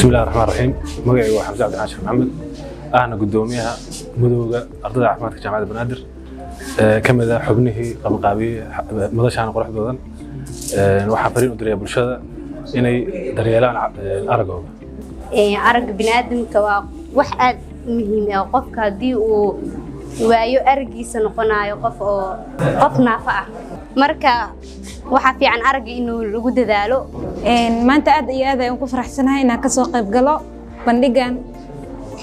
بسم الله الرحمن الرحيم. مقعي وحمزة عبد العاشر محمد. أنا قدوميها مدوغة أرض عفمات جامعة بنادر. كما ذا حبنه قبقابي مدش أنا قرح دودا. وحن فريق ودريا بالشدة إني دريالان أرجو. أرج بنادم كوا واحد مهم أو قف كدي ويو أرجي سنقنا قف نافع. مركا waxa fiican arag inuu lagu dadaalo maanta aad iyo aad ayaan ku faraxsanahay inaan ka soo qayb galo bandhigan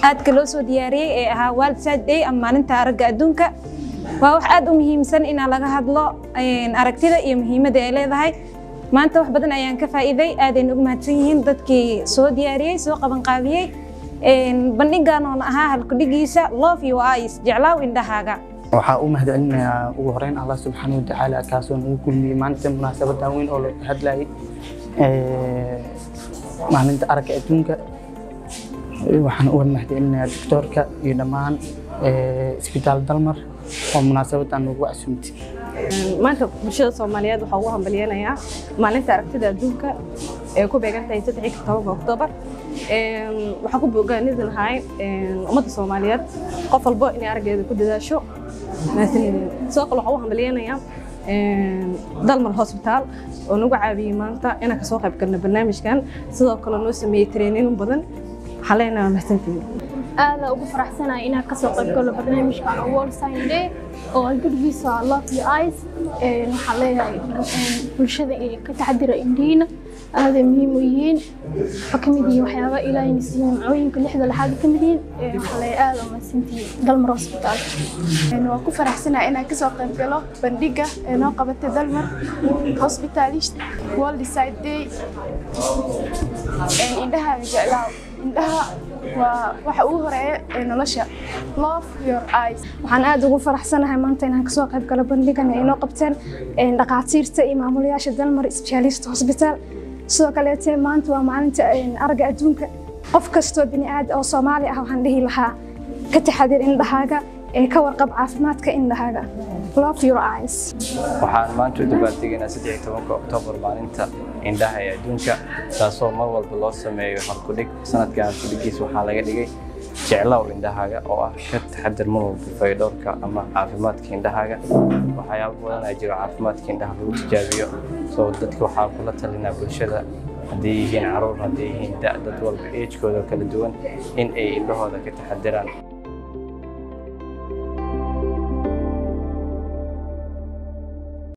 aadka loo soo diyaariyay ee ahaa World Sight Day ama maalinta aragga adduunka waa wax aad u muhiimsan in laga hadlo aragtida iyo muhiimadda ay leedahay maanta wax badan ayaan ka faa'iiday aad ay ugu mahadsan yihiin dadkii soo diyaariyay soo qaban qaabiyay bandhigan oo ahaa halkudhigiisa Love Your Eyes jeclaaw indhahaaga waxaa u mahadcelinayaa ugu horeyn Allah subhanahu wa ta'ala kaasoo ugu kulmiyay maanta munaasabada weyn oo la hadlayay maalinta aragga adduunka waxaan uga mahadcelinayaa doctorka iyo dhammaan isbitaal Dalmar oo munaasabadan ugu casuumtay maanta bulshada Soomaaliyeed waxa uu hambalyeeynaya maalinta aragtida adduunka ee ku beegantahay 13 Oktoobar waxa ku bogaanidanahay ummadda Soomaaliyeed qof walba in araggeeda ku dadaasho soo qolo waxa uu hambalyeeynaya Dalmar Hospital oo nagu caawiyay maanta inaan ka soo qayb galno barnaamijkan sidoo kale noo sameeyay training badan xaleena mahadsantiin aad ugu faraxsanahay inaan ka soo qayb galo barnaamijka World Sight Day oo ay gudbiso Love Your Eyes waxa leeyahay bulshada ay ka taxadira indhiina aad muhiim u yihiin xakamidii waxyaaba ilaahay nasiin macooyinka lixda laxaad ka mid yihiin waxa leeyahay aad u mahadsantiin Dalmar Hospital waan ku faraxsanahay inaan ka soo qayb galo bandhiga noo qabatay Dalmar Hospital World Sight Day indhaha jeclaaw indhaha waxa uu horeeyay nolosha Love Your Eyes waxaan aad ugu faraxsanahay maanta inaan ka soo qayb galo bandhigan ay noo qabteen dhaqaatiirta iyo maamulayaasha Dalmar Specialist Hospital sidoo kale maanta waa maalinta aragga adduunka qof kasto bini'aad oo Soomaali ah waxaan dhihi lahaa ka taxadir indhahaaga ka warqab caafimaadka indhahaaga Love Your Eyes waxaan maanta u dabaaldegaynaa 13 Oktoobar maalinta indhaha ee adduunka taasoo mar walba loo sameeyo halkudhig sanadkan halkudhigiisa waxaa laga dhigay jeclaaw indhahaaga oo ah ka taxadir mar walba fayadhowrka ama caafimaadka indhahaaga waxyaabo badan ay jiro caafimaadka indhaha lagu tijaabiyo soo dadka waxaa kula talinaa bulshada haddii yihiin caruur haddii yihiin dad walba age-kooda kala duwan in ay indhahooda ka taxadiraan